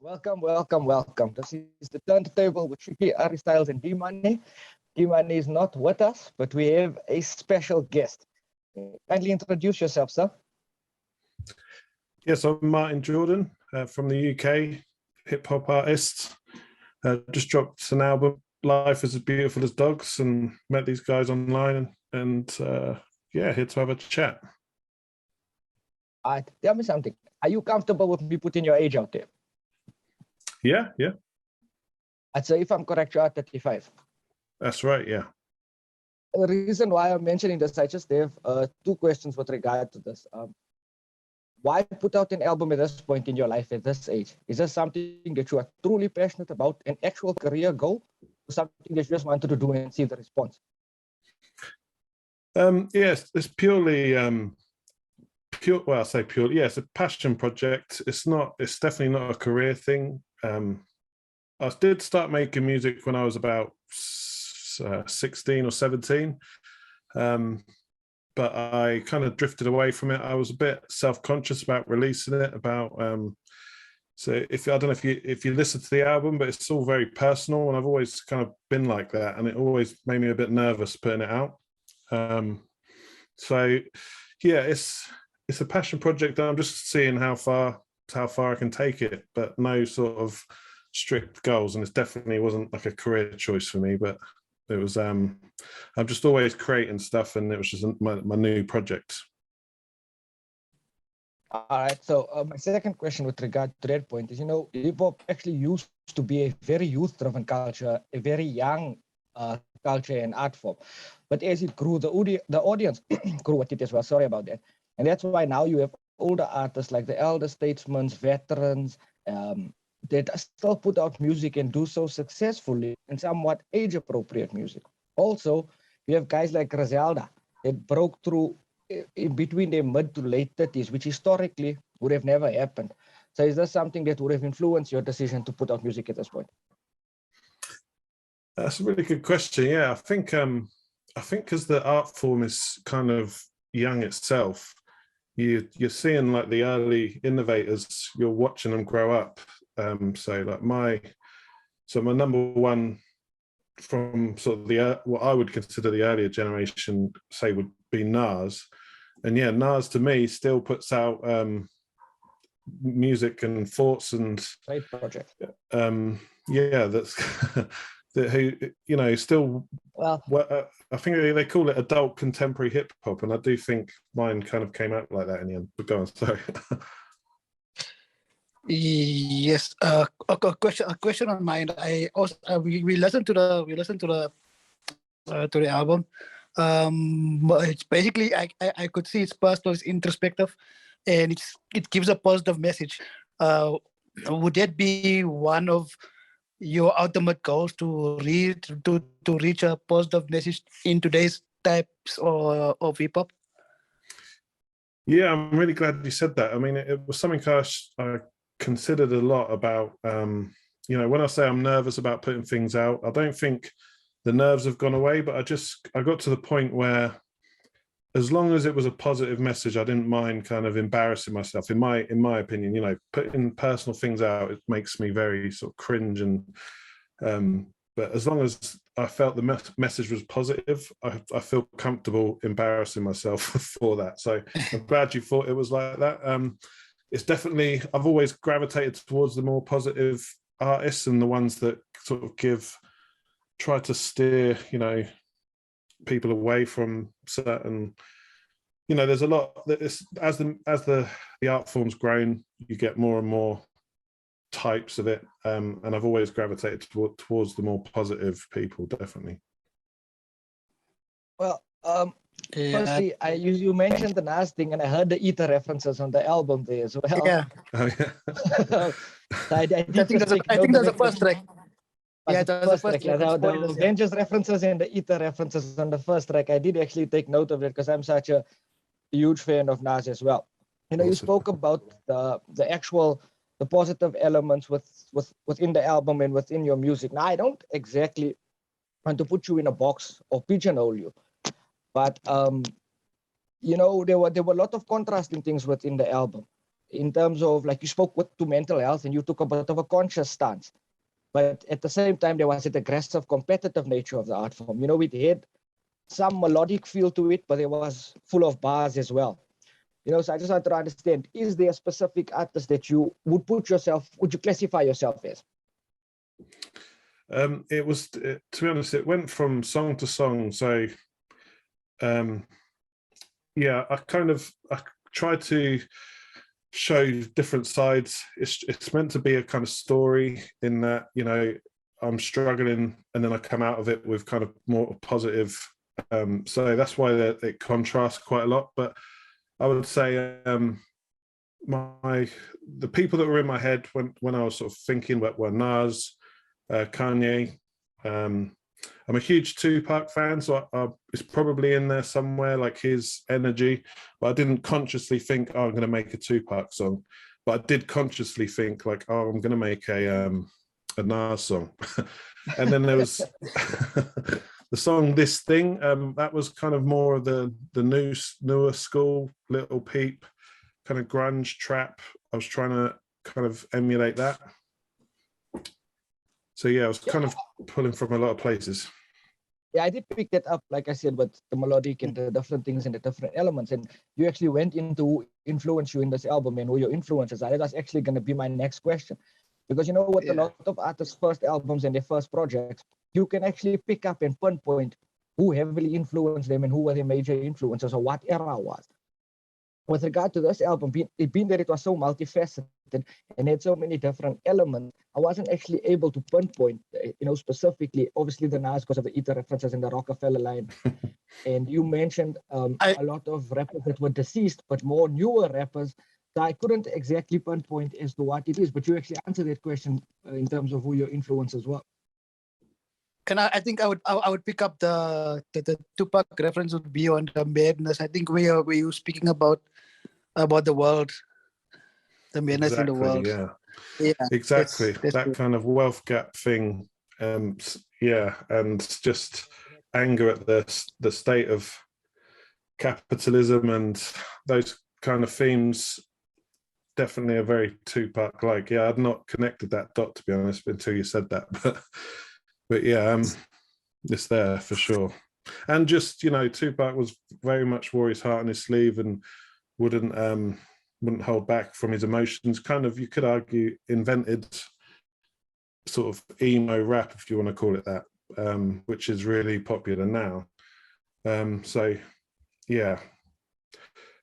Welcome, welcome, welcome. This is the turntable with Tricky, Ari Styles, and D-Money. D-Money is not with us, but we have a special guest. Kindly introduce yourself, sir. Yes, I'm Martin Jordan from the UK, hip-hop artist. Just dropped an album, Life is as Beautiful as Dogs, and met these guys online and yeah, here to have a chat. All right, tell me something. Are you comfortable with me putting your age out there? Yeah. I'd say if I'm correct, you're 35. That's right, yeah. The reason why I'm mentioning this, I just have two questions with regard to this. Why put out an album at this point in your life at this age? Is this something that you are truly passionate about, an actual career goal, or something that you just wanted to do and see the response? Yes, it's purely well, I say purely, yeah, it's a passion project. It's definitely not a career thing. I did start making music when I was about 16 or 17, but I kind of drifted away from it. I was a bit self-conscious about releasing it. So I don't know if you listen to the album, but it's all very personal, and I've always kind of been like that, and it always made me a bit nervous putting it out. So yeah, it's a passion project. I'm just seeing how far I can take it, but no sort of strict goals. And it definitely wasn't like a career choice for me, but it was. I'm just always creating stuff, and it was just my new project. All right. So my second question with regard to that point is, hip hop actually used to be a very youth-driven culture, a very young culture and art form. But as it grew, the audience grew with it as well. Sorry about that. And that's why now you have older artists like the elder statesmen, veterans, that still put out music and do so successfully and somewhat age-appropriate music. Also, you have guys like Griselda that broke through in between their mid to late 30s, which historically would have never happened. So is this something that would have influenced your decision to put out music at this point? That's a really good question. Yeah, I think because the art form is kind of young itself, you're seeing like the early innovators, you're watching them grow up. So my number one from sort of what I would consider the earlier generation, say, would be Nas. And yeah, Nas to me still puts out music and thoughts and great project. Yeah, that's who still, well, I think they call it adult contemporary hip hop, and I do think mine kind of came out like that in the end. But go on, sorry. Yes, a question on mine. I also we listened to the album. It's basically I could see it's personal, it's introspective, and it gives a positive message. Would that be one of your ultimate goals, to reach a positive message in today's types of hip hop? Yeah, I'm really glad you said that. I mean, it was something I considered a lot about. When I say I'm nervous about putting things out, I don't think the nerves have gone away, but I got to the point where, as long as it was a positive message, I didn't mind kind of embarrassing myself. In my opinion, putting personal things out, it makes me very sort of cringe. And but as long as I felt the message was positive, I feel comfortable embarrassing myself for that. So I'm glad you thought it was like that. It's definitely, I've always gravitated towards the more positive artists and the ones that sort of try to steer, people away from certain, there's a lot that as the art form's grown, you get more and more types of it, and I've always gravitated towards the more positive people, definitely. Well, firstly, you mentioned the Nas thing, and I heard the Eater references on the album there as well. Yeah. Oh, yeah. I think that's the first track. Yeah, that's the first track. The Avengers references and the Eater references on the first track. I did actually take note of it because I'm such a huge fan of Nas as well. Awesome. You spoke about the positive elements within the album and within your music. Now, I don't exactly want to put you in a box or pigeonhole you, but there were a lot of contrasting things within the album. in terms of, like, you spoke to mental health and you took a bit of a conscious stance. But at the same time, there was an aggressive, competitive nature of the art form. It had some melodic feel to it, but it was full of bars as well. So I just want to understand, is there a specific artist that you would you classify yourself as? It was, to be honest, it went from song to song. So, yeah, I tried to show different sides. It's meant to be a kind of story in that, I'm struggling and then I come out of it with kind of more positive. So that's why it contrasts quite a lot. But I would say the people that were in my head when I was sort of thinking were Nas, Kanye. I'm a huge Tupac fan, so it's probably in there somewhere, like his energy. But I didn't consciously think, oh, I'm going to make a Tupac song. But I did consciously think, like, oh, I'm going to make a Nas song. And then there was the song "This Thing." That was kind of more of the newer school, Little Peep, kind of grunge trap. I was trying to kind of emulate that. So yeah, I was kind of pulling from a lot of places. Yeah, I did pick that up, like I said, with the melodic and the different things and the different elements. And you actually went into who influenced you in this album and who your influences are. That's actually going to be my next question. Because with a lot of artists' first albums and their first projects, you can actually pick up and pinpoint who heavily influenced them and who were their major influences or what era was. With regard to this album, being that it was so multifaceted and had so many different elements, I wasn't actually able to pinpoint, specifically, obviously the Nas because of the Eater references and the Rockefeller line. And you mentioned a lot of rappers that were deceased, but more newer rappers. So I couldn't exactly pinpoint as to what it is, but you actually answered that question in terms of who your influences were. I think I would pick up the Tupac reference would be on the madness. I think we were speaking about the world, the madness in the world. Yeah, yeah, exactly. That's that kind of wealth gap thing. Yeah, and just anger at the state of capitalism and those kind of themes. Definitely a very Tupac-like. Yeah, I'd not connected that dot, to be honest, until you said that. But yeah, it's there for sure. And just, Tupac was very much wore his heart on his sleeve and wouldn't hold back from his emotions. Kind of, you could argue, invented sort of emo rap, if you want to call it that, which is really popular now. So yeah,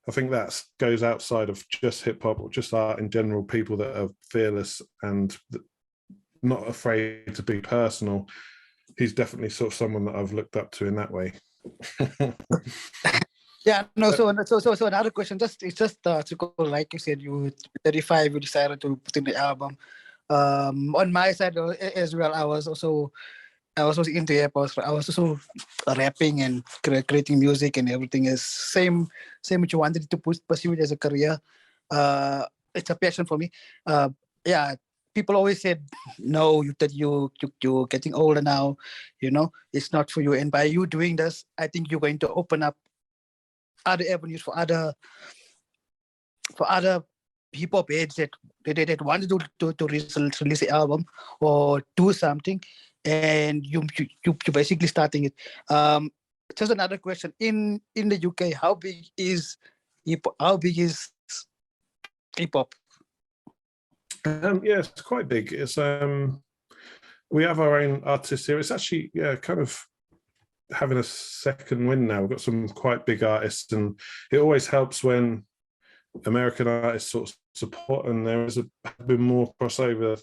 I think that goes outside of just hip hop or just art in general. People that are fearless and not afraid to be personal. He's definitely sort of someone that I've looked up to in that way. Yeah, no. So another question. It's just to go, like you said, you 35, you decided to put in the album. On my side as well, I was also into hip hop. I was also rapping and creating music and everything. Is same what you wanted to pursue it as a career. It's a passion for me. Yeah. People always said, no, that you're getting older now, it's not for you. And by you doing this, I think you're going to open up other avenues for other hip hop heads that wanted to release an album or do something, and you basically starting it. Just another question. In the UK, how big is hip hop? Yeah, it's quite big. It's we have our own artists here. It's actually kind of having a second wind now. We've got some quite big artists, and it always helps when American artists sort of support, and there has been more crossover.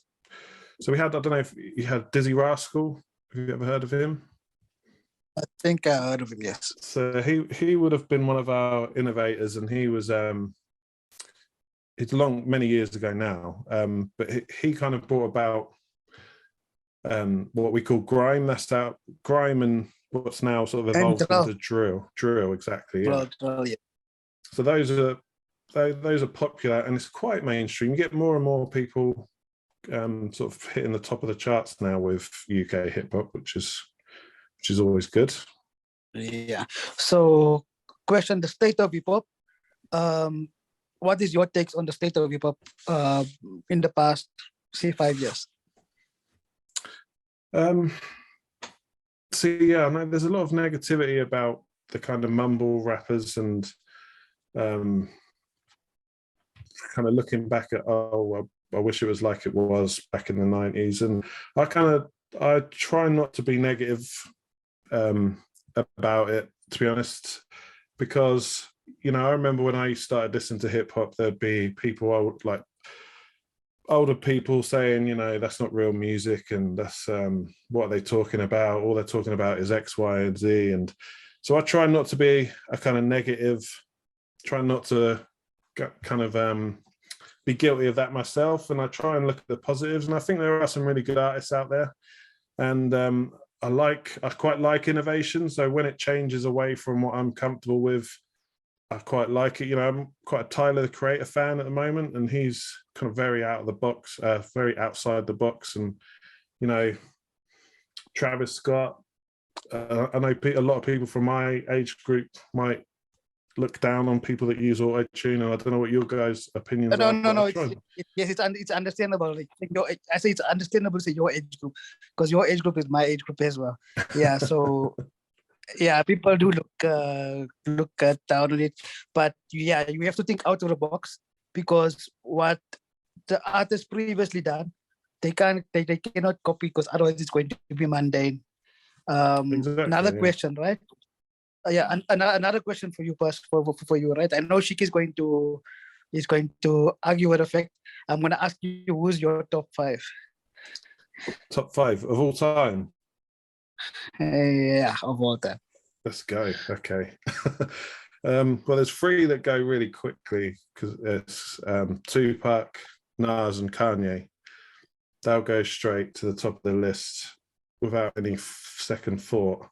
So we had, I don't know if you had Dizzy Rascal. Have you ever heard of him? I think I heard of him, yes. So he would have been one of our innovators, and he was it's many years ago now, but he kind of brought about what we call grime. That's out grime and what's now sort of evolved into drill, exactly. Yeah. Drill, yeah. So those are popular, and it's quite mainstream. You get more and more people sort of hitting the top of the charts now with UK hip hop, which is always good. Yeah. So, question: the state of hip hop. what is your takes on the state of hip hop in the past, say, 5 years? See, yeah, no, there's a lot of negativity about the kind of mumble rappers and kind of looking back at, oh, I wish it was like it was back in the 90s. And I try not to be negative about it, to be honest, because, you know, I remember when I started listening to hip hop, there'd be people like older people saying, you know, that's not real music, and that's what are they talking about? All they're talking about is X, Y, and Z. And so I try not to be a kind of negative, try not to kind of be guilty of that myself, and I try and look at the positives. And I think there are some really good artists out there, and I quite like innovation. So when it changes away from what I'm comfortable with, I quite like it. You know, I'm quite a Tyler the Creator fan at the moment, and he's kind of very out of the box, very outside the box. And, you know, Travis Scott, I know a lot of people from my age group might look down on people that use auto-tune, and I don't know what your guys' opinions are. No. Yes, it's understandable. Like I say, it's understandable to say your age group, because your age group is my age group as well. Yeah, so yeah, people do look down on it, but yeah, you have to think out of the box, because what the artist previously done, they cannot copy, because otherwise it's going to be mundane. Exactly, Another question, right? Yeah, another question for you, for you, right? I know Shik is going to argue with the fact. I'm going to ask you, who's your top 5? Top 5 of all time? Yeah, of all time. Let's go. Okay. Well, there's 3 that go really quickly, because it's Tupac, Nas, and Kanye. They'll go straight to the top of the list without any second thought.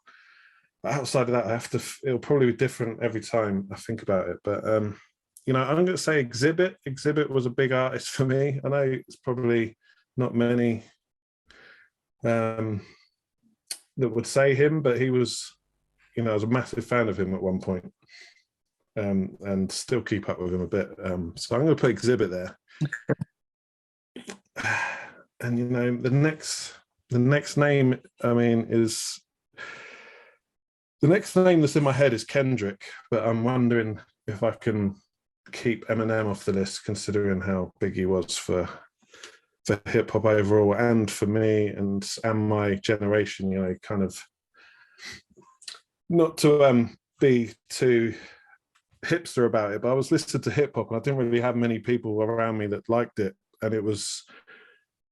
Outside of that, it'll probably be different every time I think about it. But, you know, I'm going to say Exhibit. Exhibit was a big artist for me. I know it's probably not many that would say him, but he was, you know, I was a massive fan of him at one point, and still keep up with him a bit. So I'm going to put Exhibit there. And, you know, the next name, I mean, is... The next name that's in my head is Kendrick, but I'm wondering if I can keep Eminem off the list, considering how big he was for hip hop overall, and for me and my generation. You know, kind of not to be too hipster about it, but I was listening to hip hop and I didn't really have many people around me that liked it, and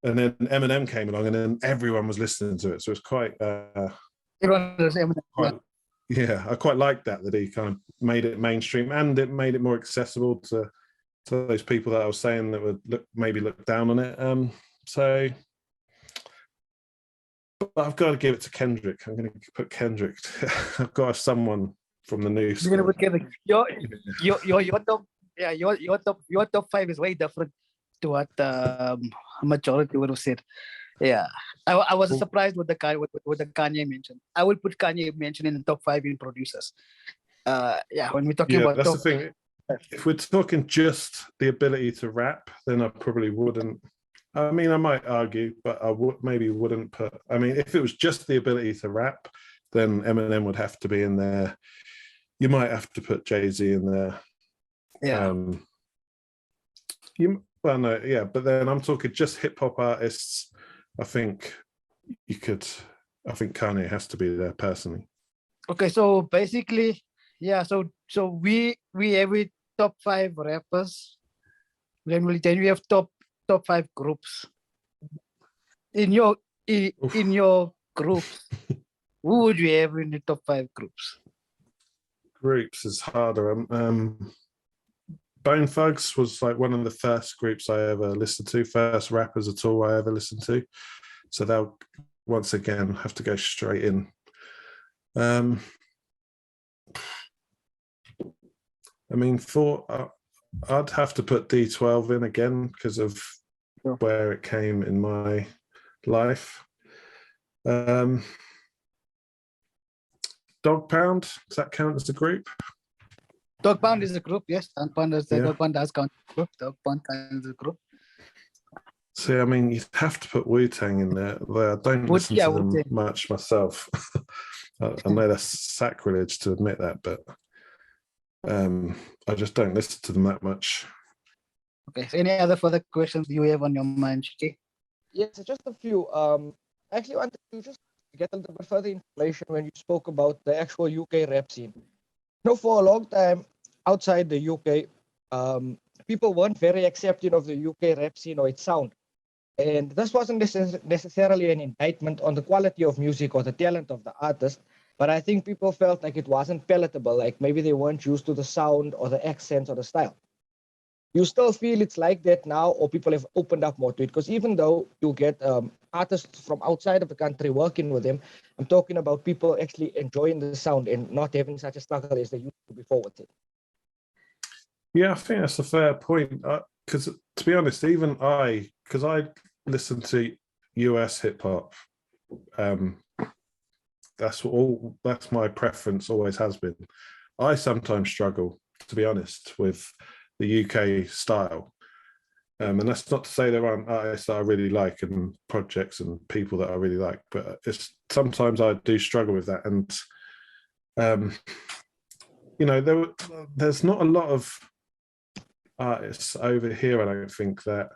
then Eminem came along, and then everyone was listening to it, so it's quite. Everyone knows Eminem. Yeah, I quite liked that he kind of made it mainstream, and it made it more accessible to those people that I was saying that would maybe look down on it. So, but I've got to give it to Kendrick. I'm going to put Kendrick. I've got to have someone from the new school. You're going to put Kendrick. Your top, yeah, your top 5 is way different to what majority would have said. Yeah, I was surprised with the Kanye mention. I will put Kanye mention in the top 5 in producers. Yeah, when we're talking about that's the thing. If we're talking just the ability to rap, then I probably wouldn't. I mean, I might argue, but I maybe wouldn't put. I mean, if it was just the ability to rap, then Eminem would have to be in there. You might have to put Jay-Z in there. Yeah. But then I'm talking just hip hop artists. I think Kanye has to be there personally. Okay, so basically, yeah. So we have top 5 rappers. Then we have top 5 groups. In your groups, who would you have in the top 5 groups? Groups is harder. Bone Thugs was like one of the first groups I ever listened to, first rappers at all I ever listened to. So they'll once again have to go straight in. I mean, I'd have to put D12 in again because of where it came in my life. Dog Pound, does that count as a group? Dog Pound is a group, yes. Dog Pound does count as a group. Dog Pound counts as a group. See, I mean, you'd have to put Wu-Tang in there. Although I don't listen to them Wu-Tang much myself. I know that's sacrilege to admit that, but I just don't listen to them that much. Okay. So any other further questions you have on your mind, Chiki? Yes, just a few. I actually wanted to just get a little bit further information when you spoke about the actual UK rap scene. For a long time outside the UK, people weren't very accepting of the UK rap scene or its sound. And this wasn't necessarily an indictment on the quality of music or the talent of the artist, but I think people felt like it wasn't palatable, like maybe they weren't used to the sound or the accents or the style. You still feel it's like that now, or people have opened up more to it? Because even though you get artists from outside of the country working with them, I'm talking about people actually enjoying the sound and not having such a struggle as they used to before with it. Yeah, I think that's a fair point. Because to be honest, even because I listen to US hip hop, that's my preference, always has been. I sometimes struggle, to be honest, with the UK style. And that's not to say there aren't artists that I really like and projects and people that I really like, but it's sometimes I do struggle with that. And there's not a lot of artists over here, I don't think, that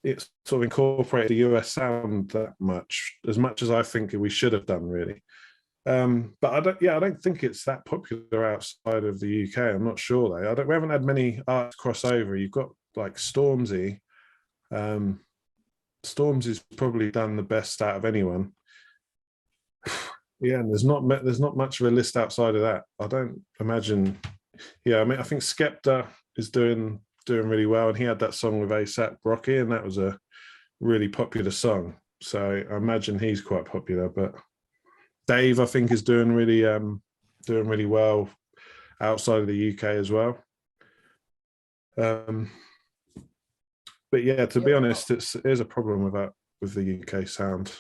it's sort of incorporated the US sound that much as I think we should have done, really. But I don't think it's that popular outside of the UK. I'm not sure though. We haven't had many artists cross over. You've got like Stormzy. Stormzy's probably done the best out of anyone. Yeah, and there's not much of a list outside of that. I don't imagine. Yeah, I mean, I think Skepta is doing really well, and he had that song with A$AP Rocky, and that was a really popular song. So I imagine he's quite popular. But Dave, I think, is doing really well outside of the UK as well. But yeah, to be honest, it is a problem with the UK sound,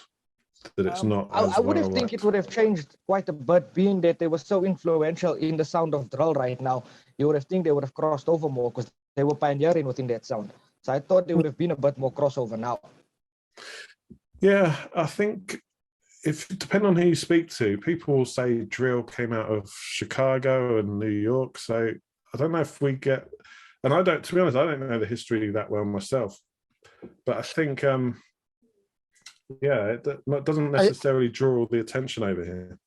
that it's not. I would have think it would have changed quite a bit, being that they were so influential in the sound of drill right now. You would have think they would have crossed over more because they were pioneering within that sound. So I thought there would have been a bit more crossover now. Yeah, I think depending on who you speak to, people will say drill came out of Chicago and New York. So I don't know if we get, and to be honest, I don't know the history that well myself, but I think, it doesn't necessarily draw all the attention over here.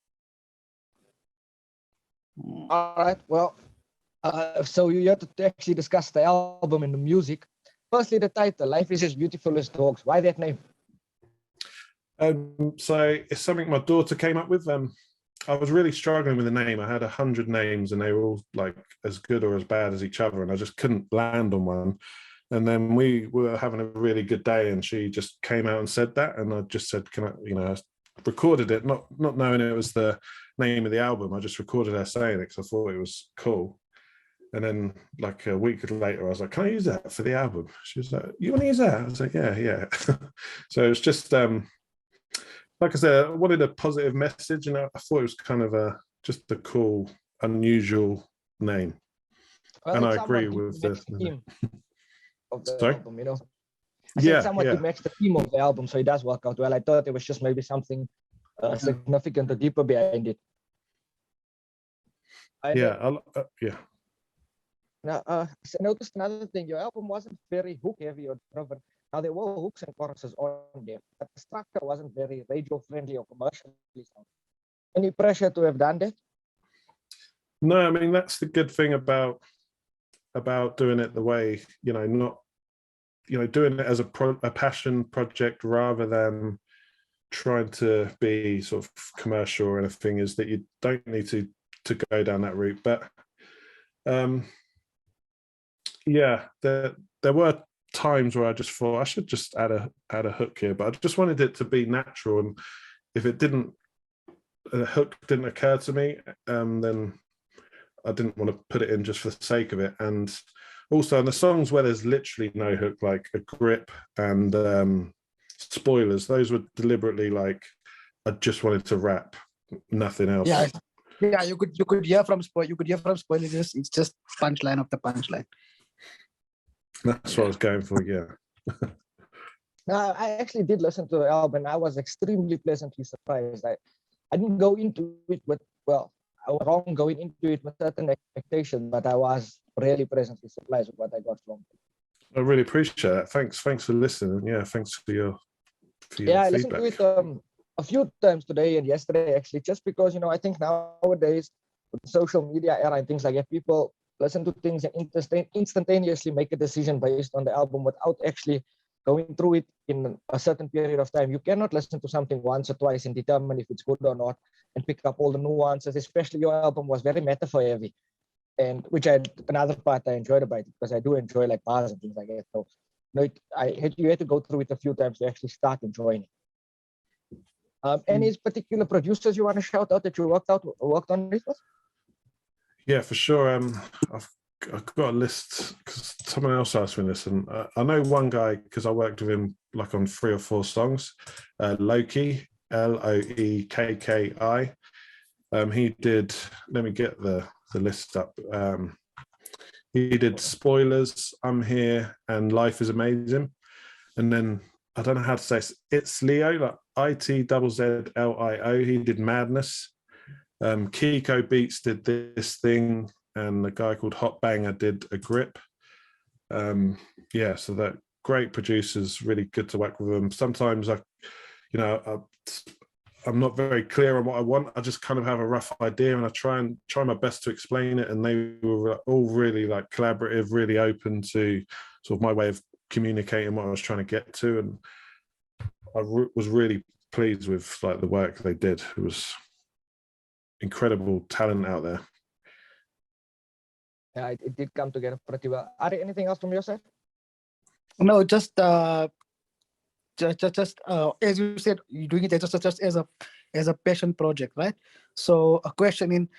All right, well, so you have to actually discuss the album and the music. Firstly, the title, Life is as Beautiful as Dogs. Why that name? So it's something my daughter came up with. I was really struggling with the name. I had 100 names and they were all like as good or as bad as each other, and I just couldn't land on one. And then we were having a really good day and she just came out and said that, and I just said, can I, I recorded it, not knowing it was the name of the album. I just recorded her saying it because I thought it was cool. And then like a week later, I was like, can I use that for the album? She was like, you want to use that? I was like, yeah. So it was just, like I said, I wanted a positive message, and I thought it was kind of just a cool, unusual name. Well, and I agree with the theme of the Sorry? album, I said somewhat to match the theme of the album, so it does work out well. I thought there was just maybe something significant or deeper behind it. Now, I noticed another thing. Your album wasn't very hook heavy or driven. Now, there were hooks and choruses on there, but the structure wasn't very radio friendly or commercially sound. Any pressure to have done that? No, I mean, that's the good thing about doing it the way, not, doing it as a passion project rather than trying to be sort of commercial or anything, is that you don't need to go down that route. But there were times where I just thought I should just add a hook here, but I just wanted it to be natural, and if a hook didn't occur to me, then I didn't want to put it in just for the sake of it. And also in the songs where there's literally no hook, like A Grip and Spoilers, those were deliberately like I just wanted to rap, nothing else. Yeah, Yeah, you could hear from spoilers. It's just punchline of the punchline. That's what I was going for. Yeah. Now, I actually did listen to the album, and I was extremely pleasantly surprised. I didn't go into it with, well, I was wrong going into it with certain expectations, but I was really pleasantly surprised with what I got from it. I really appreciate that. Thanks for listening. Yeah, thanks for your Yeah, I listened feedback. to it a few times today and yesterday, actually, just because, I think nowadays with the social media era and things like that, people listen to things and instantaneously make a decision based on the album without actually going through it in a certain period of time. You cannot listen to something once or twice and determine if it's good or not and pick up all the nuances, especially your album was very metaphor heavy. And which another part I enjoyed about it, because I do enjoy like bars and things like that. So you had to go through it a few times to actually start enjoying it. Any particular producers you want to shout out that you worked on this with? Yeah, for sure. I've got a list because someone else asked me this, and I know one guy because I worked with him like on 3 or 4 songs. Loki, Loekki. He did. Let me get the list up. He did Spoilers, I'm Here, and Life is Amazing. And then I don't know how to say it's Leo, like ITZZLIO. He did Madness. Kiko Beats did This Thing, and a guy called Hot Banger did A Grip. Yeah, so that great producers, really good to work with them. Sometimes I'm not very clear on what I want. I just kind of have a rough idea and I try my best to explain it. And they were all really like collaborative, really open to sort of my way of communicating what I was trying to get to. And I was really pleased with like the work they did. It was incredible talent out there. Yeah, it did come together pretty well. Ari, anything else from your side? No, just as you said, you're doing it just as a passion project, right? So a question in,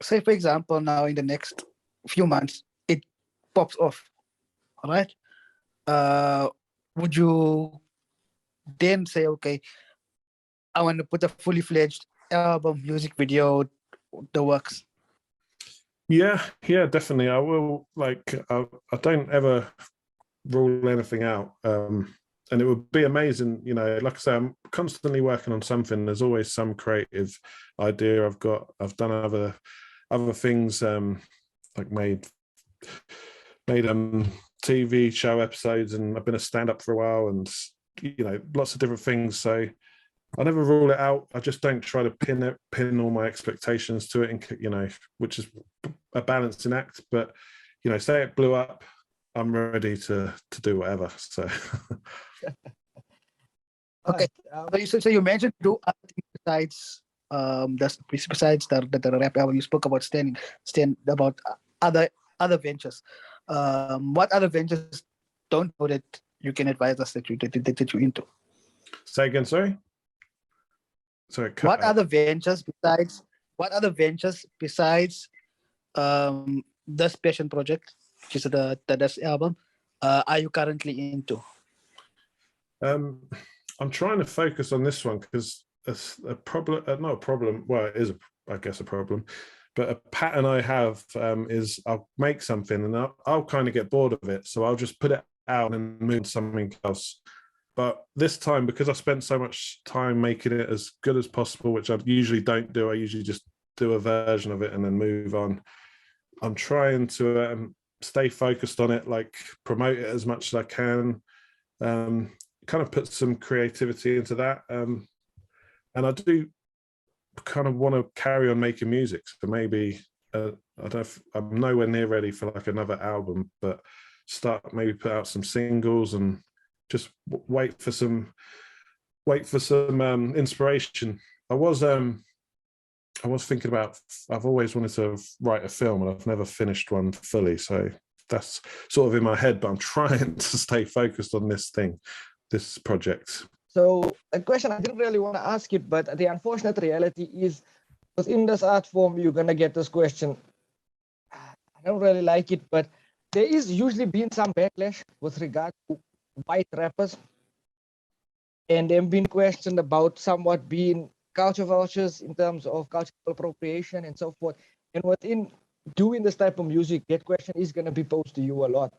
say for example, now in the next few months, it pops off, all right? Would you then say, okay, I want to put a fully fledged album, music video, the works? Yeah, definitely. I will. Like, I don't ever rule anything out. And it would be amazing, like I say, I'm constantly working on something. There's always some creative idea I've done other things, like made TV show episodes, and I've been a stand-up for a while, and lots of different things. So I never rule it out. I just don't try to pin all my expectations to it, and which is a balancing act. But say it blew up, I'm ready to do whatever. So okay. So you mentioned do other things besides the rap album. You spoke about about other ventures. What other ventures don't know that you can advise us that you're into? Say again, sorry. Sorry. What other ventures besides this passion project, which is the album, are you currently into? I'm trying to focus on this one because it's a problem, not a problem. Well, it is, I guess, a problem. But a pattern I have is I'll make something and I'll kind of get bored of it. So I'll just put it out and move to something else. But this time, because I spent so much time making it as good as possible, which I usually don't do, I usually just do a version of it and then move on. I'm trying to stay focused on it, like promote it as much as I can, kind of put some creativity into that. And I do kind of want to carry on making music. So maybe, I'm nowhere near ready for like another album, but maybe put out some singles and just wait for some inspiration. I was thinking about, I've always wanted to write a film and I've never finished one fully. So that's sort of in my head, but I'm trying to stay focused on this project. So a question I didn't really want to ask it, but the unfortunate reality is within this art form, you're going to get this question. I don't really like it, but there is usually been some backlash with regard to white rappers, and they've been questioned about somewhat being culture vultures in terms of cultural appropriation and so forth. And within doing this type of music, that question is going to be posed to you a lot.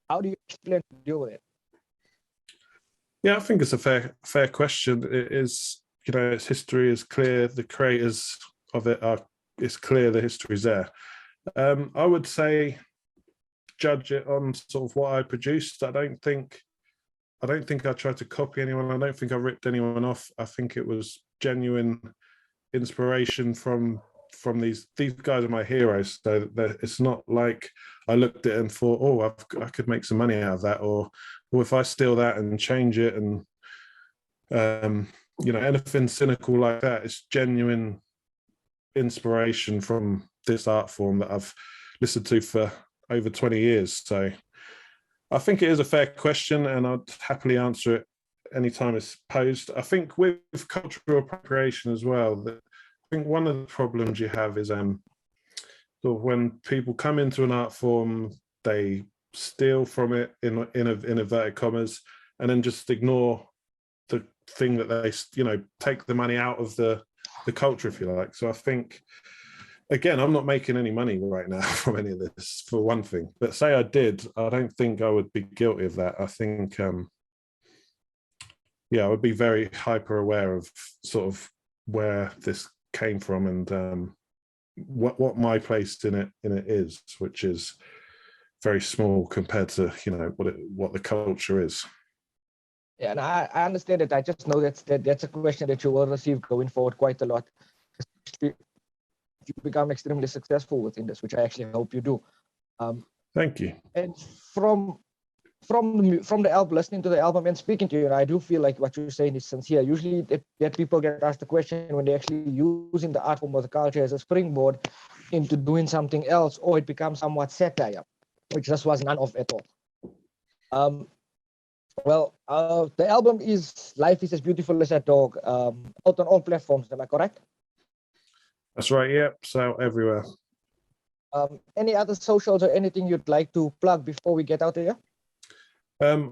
How do you plan to deal with it? Yeah, I think it's a fair question. It is, you know, its history is clear. The creators of it are, it's clear the history is there. I would say judge it on sort of what I produced. I don't think I tried to copy anyone. I don't think I ripped anyone off. I think it was genuine inspiration from these guys are my heroes. So it's not like I looked at it and thought, oh, I could make some money out of that, or if I steal that and change it, and you know, anything cynical like that. It's genuine inspiration from this art form that I've listened to for over 20 years. So I think it is a fair question, and I'd happily answer it anytime it's posed. I think with cultural appropriation as well, that I think one of the problems you have is sort of when people come into an art form, they steal from it in inverted commas, and then just ignore the thing that they, you know, take the money out of the culture, if you like. So I think, again, I'm not making any money right now from any of this, for one thing. But say I did, I don't think I would be guilty of that. I think, yeah, I would be very hyper aware of sort of where this came from, and what my place in it is, which is very small compared to, you know, what the culture is. Yeah, and I understand it. I just know that's a question that you will receive going forward quite a lot, especially if you become extremely successful within this, which I actually hope you do. Thank you. And from the album, listening to the album and speaking to you, I do feel like what you're saying is sincere. Usually that people get asked the question when they're actually using the art form or the culture as a springboard into doing something else, or it becomes somewhat satire, which this was none of at all. Well, the album is Life is as Beautiful as a Dog, out on all platforms, am I correct? That's right, yep, so everywhere. Any other socials or anything you'd like to plug before we get out of here?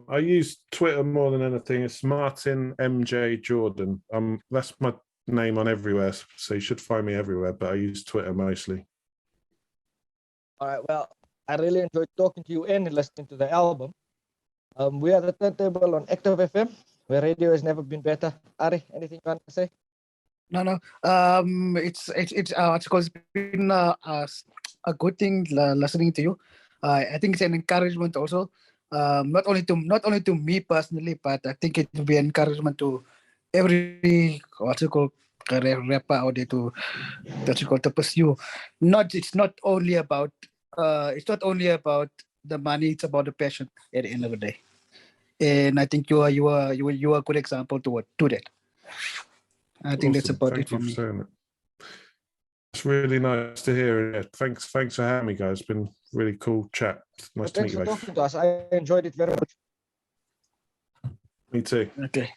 I use Twitter more than anything. It's Martin MJ Jordan. That's my name on everywhere, so you should find me everywhere, but I use Twitter mostly. All right, well, I really enjoyed talking to you and listening to the album. We are the Turntable on Active FM, where radio has never been better. Ari, anything you want to say? No. It's been a good thing listening to you. I think it's an encouragement also. Not only to me personally, but I think it will be an encouragement to every rapper out there to pursue. It's not only about the money. It's about the passion at the end of the day. And I think you are a good example to that. I think that's about it for me. It's really nice to hear. Yeah, thanks for having me, guys. It's been really cool chat. Nice to meet you. Thanks for talking to us. I enjoyed it very much. Me too. Okay.